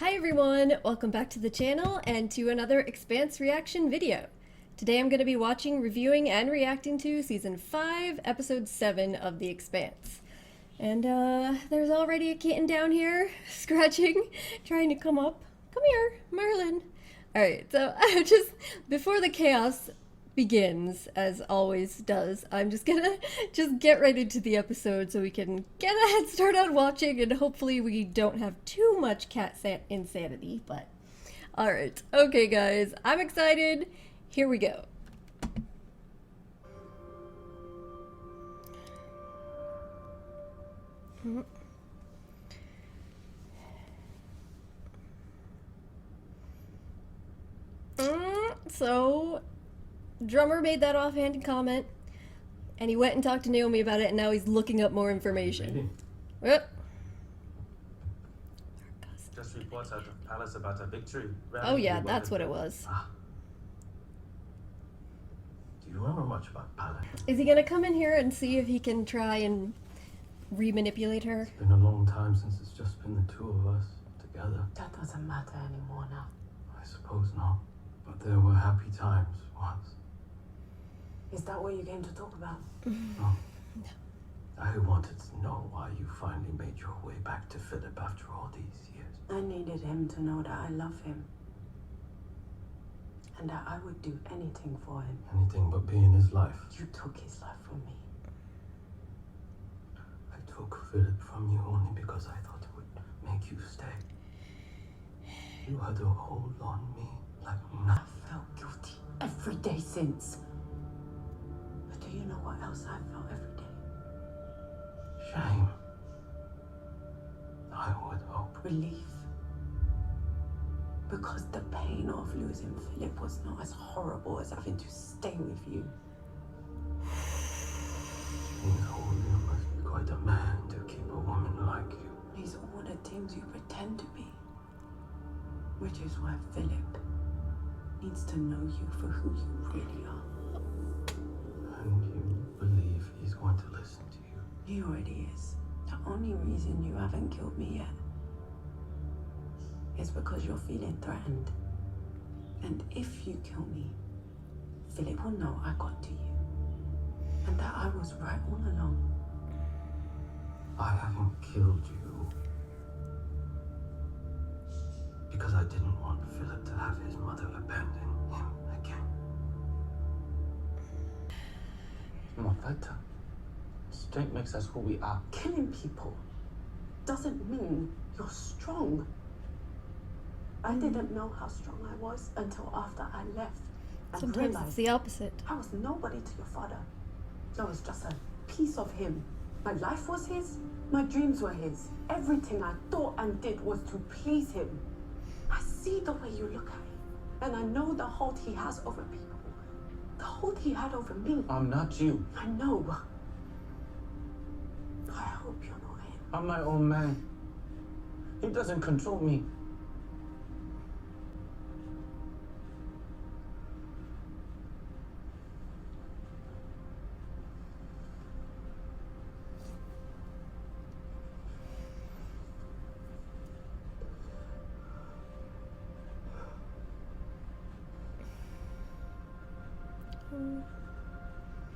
Hi everyone, welcome back to the channel and to another Expanse reaction video. Today I'm going to be watching, reviewing, and reacting to Season 5, Episode 7 of The Expanse. And there's already a kitten down here, scratching, trying to come up. Come here, Merlin. Alright, so before the chaos begins, as always does, I'm just gonna get right into the episode so we can get a head start on watching, and hopefully we don't have too much cat insanity, but alright. Okay guys, I'm excited. Here we go. So Drummer made that offhand comment, and he went and talked to Naomi about it, and now he's looking up more information. Yep. Just reports out of palace about a victory. Oh yeah, that's what it was. Do you remember much about Palace? Is he gonna come in here and see if he can try and re-manipulate her? It's been a long time since it's just been the two of us together. That doesn't matter anymore now. I suppose not. But there were happy times once. Is that what you came to talk about? No. I wanted to know why you finally made your way back to Philip after all these years. I needed him to know that I love him. And that I would do anything for him. Anything but be in his life. You took his life from me. I took Philip from you only because I thought it would make you stay. You had a hold on me like I nothing. felt guilty every day since. But do you know what else I felt every day? Shame. I would hope. Relief. Because the pain of losing Philip was not as horrible as having to stay with you. Being holy must be quite a man to keep a woman like you. He's all the things you pretend to be. Which is why Philip needs to know you for who you really are. And you believe he's going to listen to you? He already is. The only reason you haven't killed me yet is because you're feeling threatened. And if you kill me, Philip will know I got to you. And that I was right all along. I haven't killed you because I didn't want Philip to have his mother abandon him again. My fighter. Strength makes us who we are. Killing people doesn't mean you're strong. I didn't know how strong I was until after I left. And Sometimes it's realized the opposite. I was nobody to your father. I was just a piece of him. My life was his. My dreams were his. Everything I thought and did was to please him. I see the way you look at him. And I know the hold he has over people. The hold he had over me. I'm not you. I know. I hope you're not him. I'm my own man. He doesn't control me.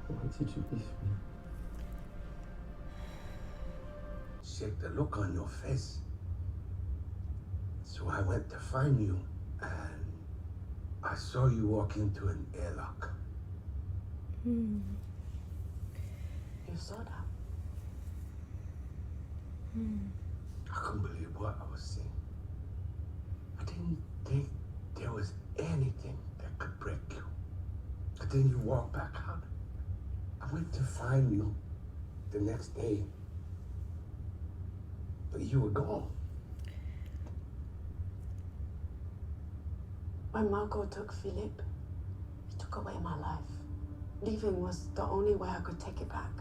Why did you leave me? Check the look on your face. So I went to find you, and I saw you walk into an airlock. You saw that? I couldn't believe what I was seeing. I didn't think there was anything that could break you. But then you walked back out. I went to find you the next day, but you were gone. When Marco took Philip, he took away my life. Leaving was the only way I could take it back.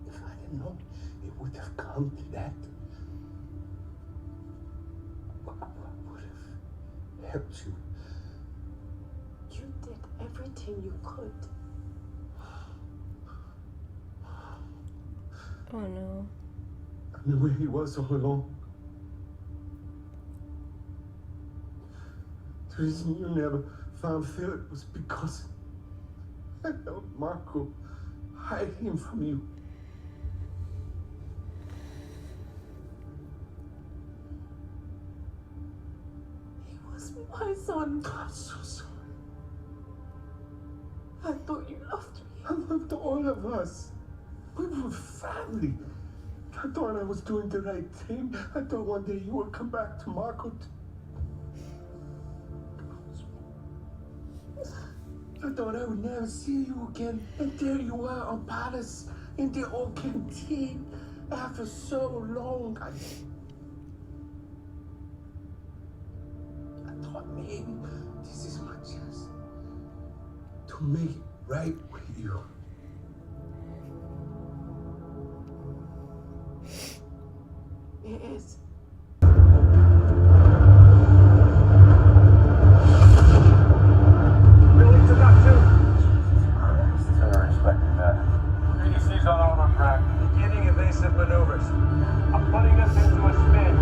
If I didn't know it would have come to that, I would have helped you. You did everything you could. Oh no. I I knew where he was all along. The reason you never found Philip was because I helped Marco hide him from you. He was my son. I'm so sorry. I thought you loved me. I loved all of us. We were family. I thought I was doing the right thing. I thought one day you would come back to Marco. I thought I would never see you again. And there you are on Palace in the old canteen after so long. I thought maybe this is my chance to make it right with you. It is. ADC's on auto track, beginning evasive maneuvers. I'm putting us into a spin.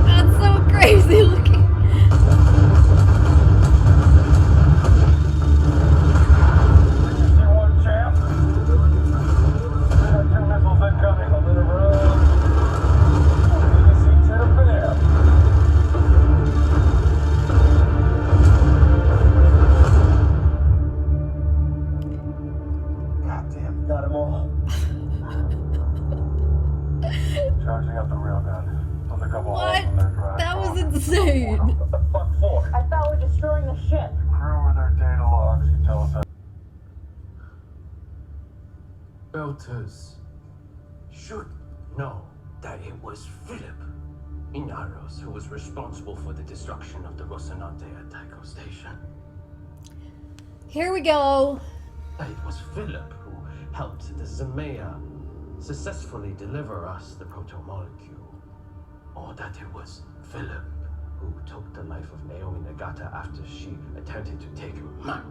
That's so crazy looking. See one champ. There are 2 missiles incoming on the road. ADC to the bear. Goddamn, got 'em all. Charging up the railgun. Took a couple What? holes in their drive. That was insane. What the fuck for? I thought we're destroying the ship. Crew with their data logs. You tell us that. Belters should know that it was Philip Inaros who was responsible for the destruction of the Rocinante at Tycho Station. Here we go. That it was Philip who helped the Zemea successfully deliver us the proto-molecule. Or that it was Philip who took the life of Naomi Nagata after she attempted to take mine.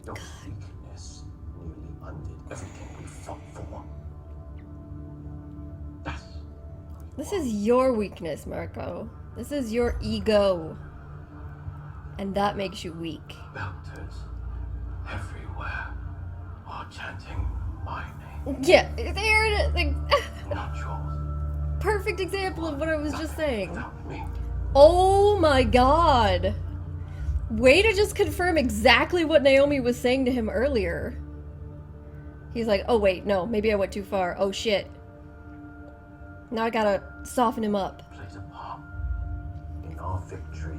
Your weakness nearly undid everything we fought for. That's This is your weakness, Marco. This is your ego. And that makes you weak. Belters everywhere are chanting my name, Yeah, there it is. Like, not yours. perfect example of what I was just saying. Without me. Oh my god. Way to just confirm exactly what Naomi was saying to him earlier. He's like, oh wait, no, maybe I went too far. Oh shit. Now I gotta soften him up. Plays a part in our victory.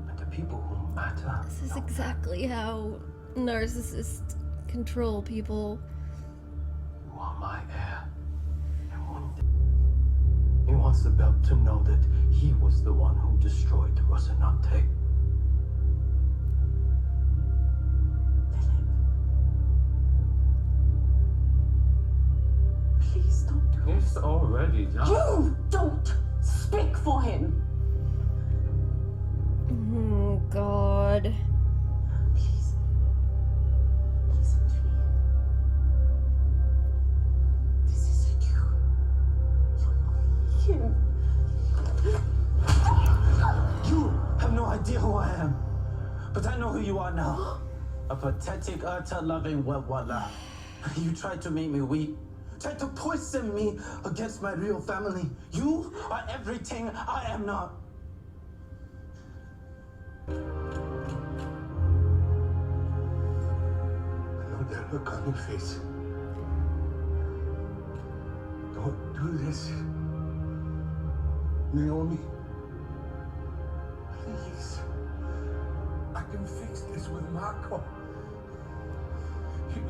And the people who matter. This is exactly how narcissists control people. You are my heir. And one day, he wants the belt to know that he was the one who destroyed the Rocinante. Please don't do it. It's already done. You don't speak for him. Oh god. Please. Listen to me. This isn't you. You're him. You have no idea who I am. But I know who you are now. A pathetic, utter-loving webwaller. You tried to make me weak. Tried to poison me against my real family. You are everything I am not. I know that look on your face. Don't do this. Naomi. Please. I can fix this with Marco.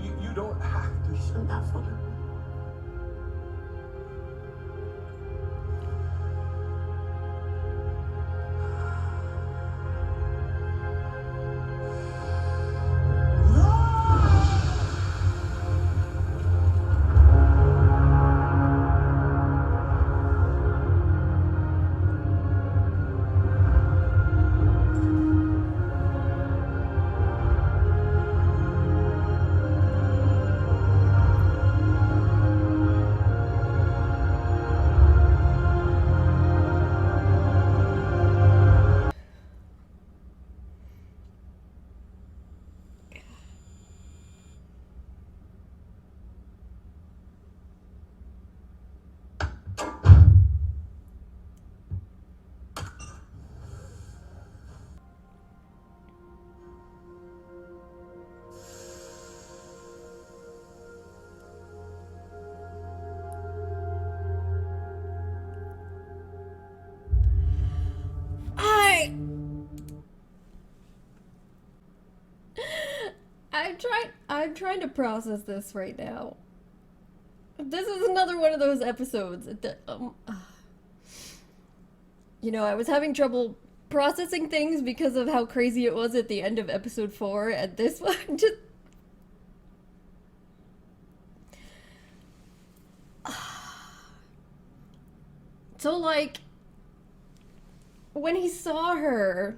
You don't have to. Isn't that funny? I'm trying to process this right now. This is another one of those episodes that, you know, I was having trouble processing things because of how crazy it was at the end of episode 4, and this one just... So, like, when he saw her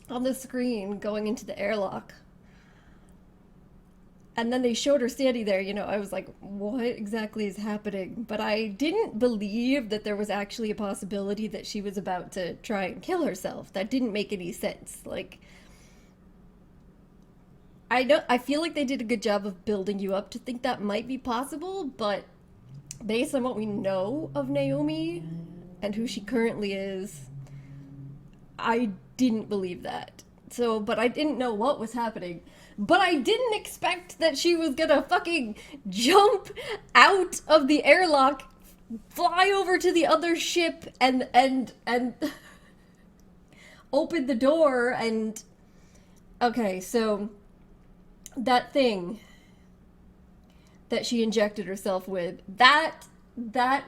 on the screen going into the airlock, and then they showed her standing there, you know, I was like, what exactly is happening? But I didn't believe that there was actually a possibility that she was about to try and kill herself. That didn't make any sense. Like, I feel like they did a good job of building you up to think that might be possible, but based on what we know of Naomi and who she currently is, I didn't believe that. So, but I didn't know what was happening. But I didn't expect that she was gonna fucking jump out of the airlock, fly over to the other ship, and open the door, and... Okay, so that thing that she injected herself with, that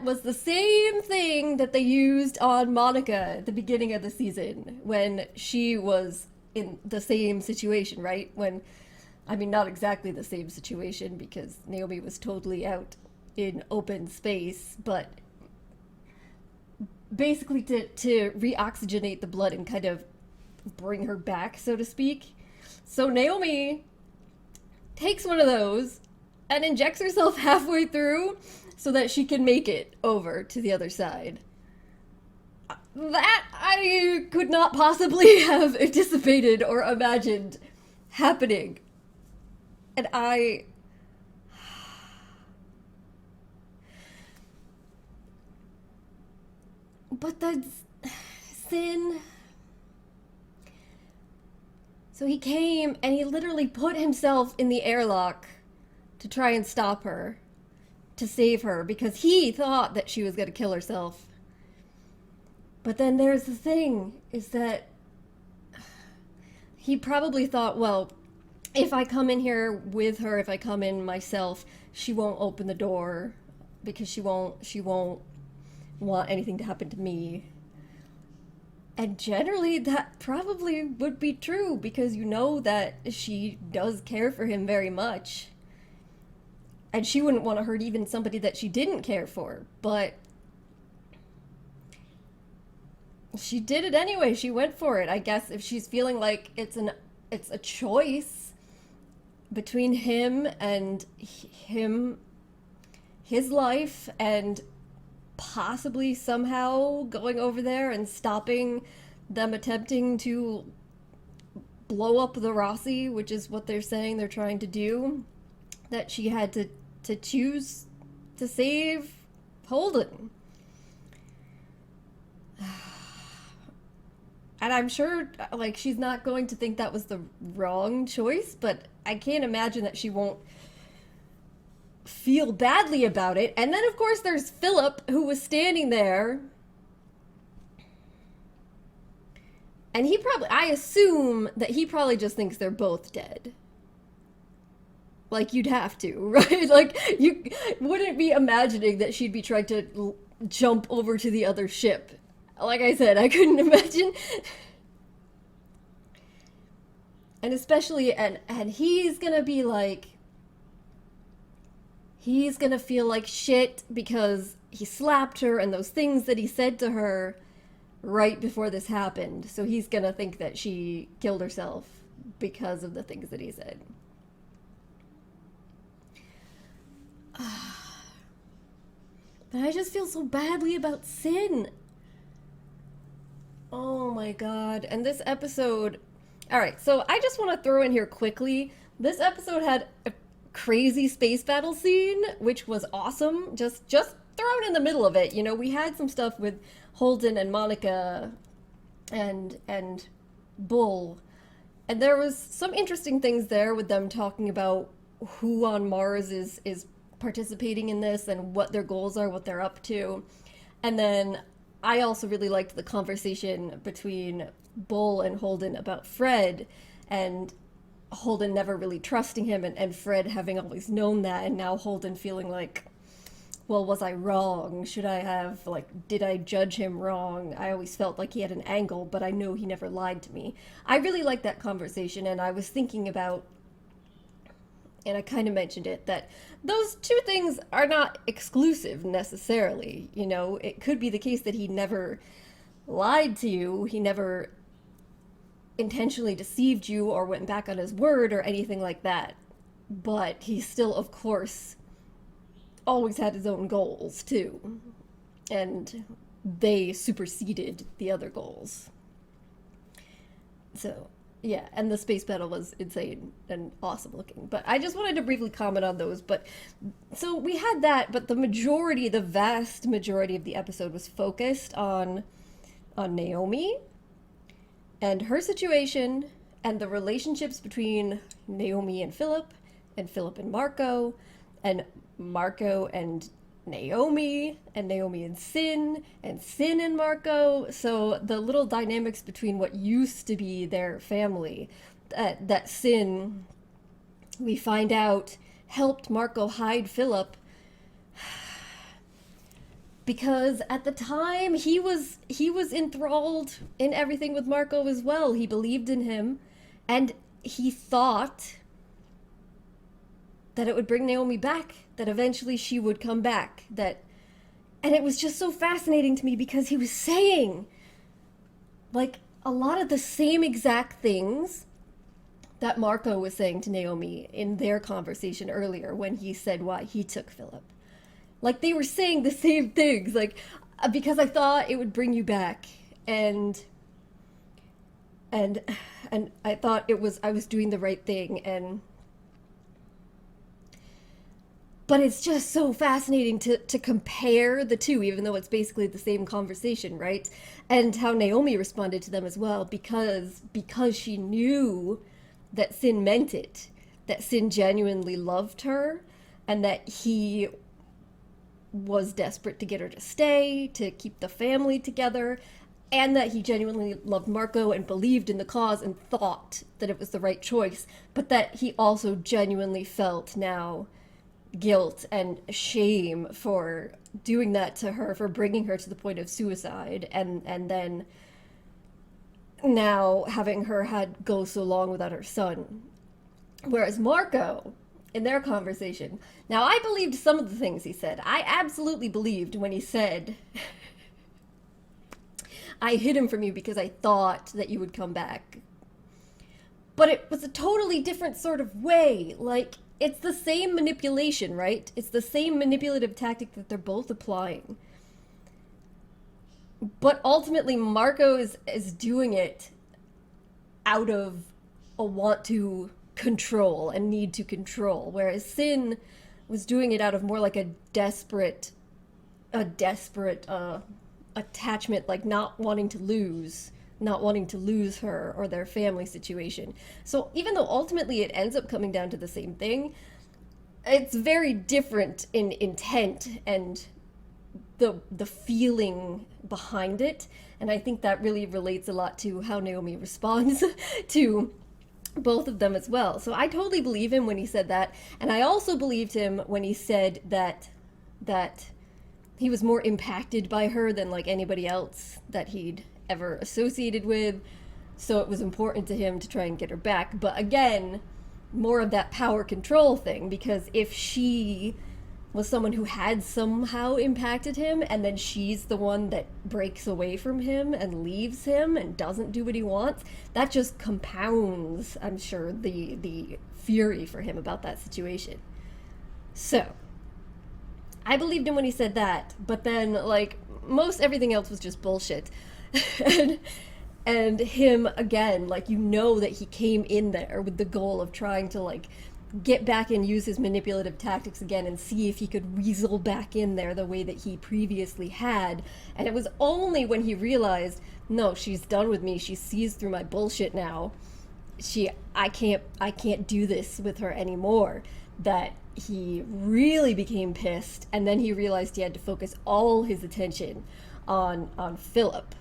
was the same thing that they used on Monica at the beginning of the season when she was in the same situation, right? When, I mean, not exactly the same situation because Naomi was totally out in open space, but basically to reoxygenate the blood and kind of bring her back, so to speak. So Naomi takes one of those and injects herself halfway through so that she can make it over to the other side. That I could not possibly have anticipated or imagined happening. And but that's Sin. So he came and he literally put himself in the airlock to try and stop her, to save her, because he thought that she was going to kill herself. But then there's the thing, is that he probably thought, well, if I come in here with her, if I come in myself, she won't open the door because she won't want anything to happen to me. And generally that probably would be true because you know that she does care for him very much. And she wouldn't want to hurt even somebody that she didn't care for, but she did it anyway. She went for it. I guess if she's feeling like it's a choice between him and his life and possibly somehow going over there and stopping them attempting to blow up the Rossi, which is what they're saying they're trying to do, that she had to choose to save Holden. And I'm sure, like, she's not going to think that was the wrong choice, but I can't imagine that she won't feel badly about it. And then, of course, there's Philip, who was standing there. And he probably, I assume that he probably just thinks they're both dead. Like, you'd have to, right? Like, you wouldn't be imagining that she'd be trying to jump over to the other ship. Like I said, I couldn't imagine. And especially, and he's gonna be like, he's gonna feel like shit because he slapped her and those things that he said to her right before this happened. So he's gonna think that she killed herself because of the things that he said. But I just feel so badly about Sin. Oh my god. And this episode... Alright, so I just want to throw in here quickly. This episode had a crazy space battle scene, which was awesome. Just thrown in the middle of it. You know, we had some stuff with Holden and Monica and Bull. And there was some interesting things there with them talking about who on Mars is participating in this and what their goals are, what they're up to. And then I also really liked the conversation between Bull and Holden about Fred and Holden never really trusting him, and Fred having always known that, and now Holden feeling like, well, was I wrong? Should I have, like, did I judge him wrong? I always felt like he had an angle, but I know he never lied to me. I really liked that conversation, and I was thinking about, and I kind of mentioned it, that those two things are not exclusive necessarily. You know, it could be the case that he never lied to you, he never intentionally deceived you or went back on his word or anything like that. But he still, of course, always had his own goals too, and they superseded the other goals. So yeah, and the space battle was insane and awesome looking. But I just wanted to briefly comment on those. But so we had that, but the vast majority of the episode was focused on Naomi and her situation and the relationships between Naomi and Philip and Marco, and Marco and Naomi and Sin and Marco. So the little dynamics between what used to be their family, that Sin, we find out, helped Marco hide Philip because at the time he was enthralled in everything with Marco as well. He believed in him, and he thought that it would bring Naomi back, that eventually she would come back, and it was just so fascinating to me because he was saying, like, a lot of the same exact things that Marco was saying to Naomi in their conversation earlier when he said why he took Philip. Like, they were saying the same things, like, because I thought it would bring you back, and I thought I was doing the right thing, but it's just so fascinating to compare the two, even though it's basically the same conversation, right? And how Naomi responded to them as well, because she knew that Sin meant it, that Sin genuinely loved her, and that he was desperate to get her to stay, to keep the family together, and that he genuinely loved Marco and believed in the cause and thought that it was the right choice, but that he also genuinely felt now guilt and shame for doing that to her, for bringing her to the point of suicide, and then now having her go so long without her son. Whereas Marco, in their conversation, now I believed some of the things he said. I absolutely believed when he said, I hid him from you because I thought that you would come back. But it was a totally different sort of way. Like, it's the same manipulation, right? It's the same manipulative tactic that they're both applying. But ultimately, Marco is doing it out of a want to control and need to control, whereas Sin was doing it out of more like a desperate attachment, like not wanting to lose her or their family situation. So even though ultimately it ends up coming down to the same thing, it's very different in intent and the feeling behind it. And I think that really relates a lot to how Naomi responds to both of them as well. So I totally believe him when he said that, and I also believed him when he said that he was more impacted by her than like anybody else that he'd ever associated with, so it was important to him to try and get her back. But again, more of that power control thing, because if she was someone who had somehow impacted him, and then she's the one that breaks away from him and leaves him and doesn't do what he wants, that just compounds, I'm sure, the fury for him about that situation. So I believed him when he said that, but then, like, most everything else was just bullshit. and him, again, like, you know that he came in there with the goal of trying to, like, get back and use his manipulative tactics again and see if he could weasel back in there the way that he previously had. And it was only when he realized, no, she's done with me, she sees through my bullshit now, I can't do this with her anymore, that he really became pissed. And then he realized he had to focus all his attention on Philip.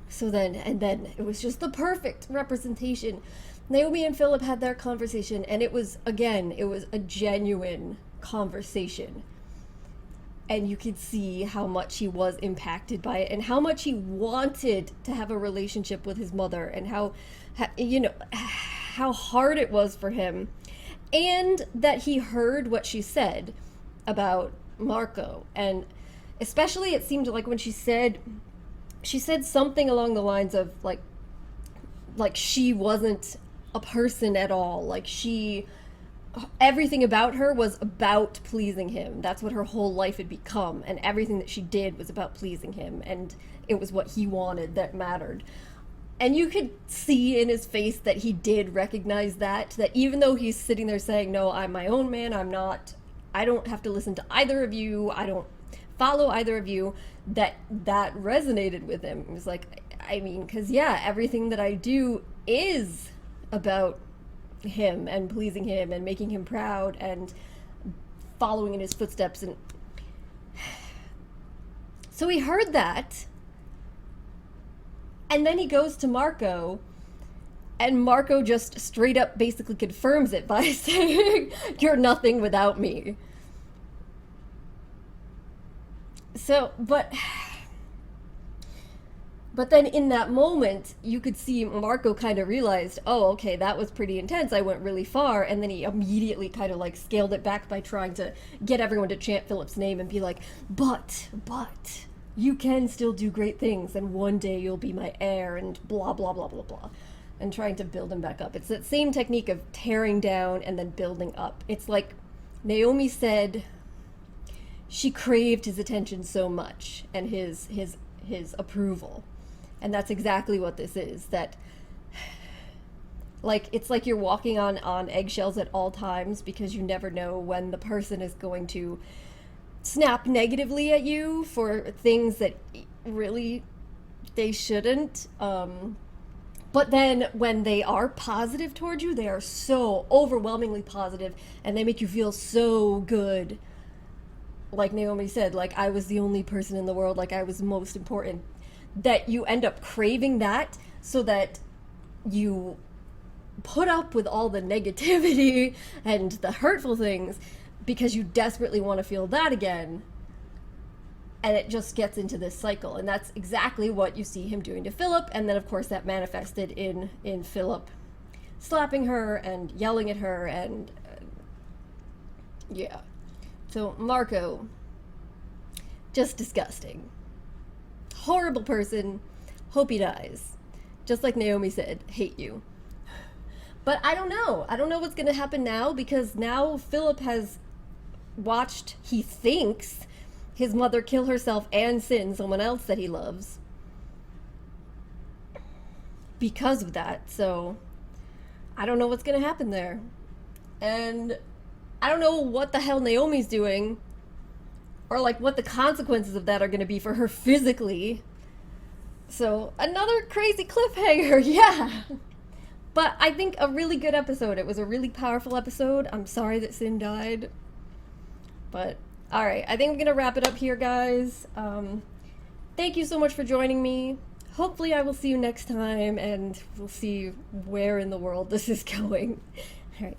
So then it was just the perfect representation Naomi and Philip had their conversation, and it was, again, it was a genuine conversation. And you could see how much he was impacted by it and how much he wanted to have a relationship with his mother, and how you know, how hard it was for him. And that he heard what she said about Marco. And especially it seemed like when she said something along the lines of like she wasn't a person at all. Like everything about her was about pleasing him. That's what her whole life had become, and everything that she did was about pleasing him, and it was what he wanted that mattered. And you could see in his face that he did recognize that even though he's sitting there saying, no, I'm my own man, I don't have to listen to either of you, I don't follow either of you, that resonated with him. It was like, I mean, because yeah, everything that I do is about him and pleasing him and making him proud and following in his footsteps. And so he heard that, and then he goes to Marco, and Marco just straight up basically confirms it by saying, you're nothing without me. So, but then in that moment, you could see Marco kind of realized, oh, okay, that was pretty intense. I went really far. And then he immediately kind of like scaled it back by trying to get everyone to chant Philip's name and be like, but, you can still do great things. And one day you'll be my heir and blah, blah, blah, blah, blah. And trying to build him back up. It's that same technique of tearing down and then building up. It's like Naomi said she craved his attention so much and his approval. And that's exactly what this is. That, like, it's like you're walking on eggshells at all times because you never know when the person is going to snap negatively at you for things that really they shouldn't. But then when they are positive towards you, they are so overwhelmingly positive and they make you feel so good. Like Naomi said, like, I was the only person in the world, like I was most important. That you end up craving that so that you put up with all the negativity and the hurtful things because you desperately want to feel that again. And it just gets into this cycle. And that's exactly what you see him doing to Philip. And then, of course, that manifested in Philip slapping her and yelling at her. And yeah. So Marco, just disgusting. Horrible person. Hope he dies. Just like Naomi said, hate you. But I don't know. I don't know what's going to happen now, because now Philip has watched, he thinks, his mother kill herself and sin someone else that he loves because of that. So I don't know what's going to happen there. And I don't know what the hell Naomi's doing, or like what the consequences of that are going to be for her physically. So another crazy cliffhanger, yeah. But I think a really good episode. It was a really powerful episode. I'm sorry that Sin died. But, alright, I think I'm going to wrap it up here, guys. Thank you so much for joining me. Hopefully I will see you next time, and we'll see where in the world this is going. Alright.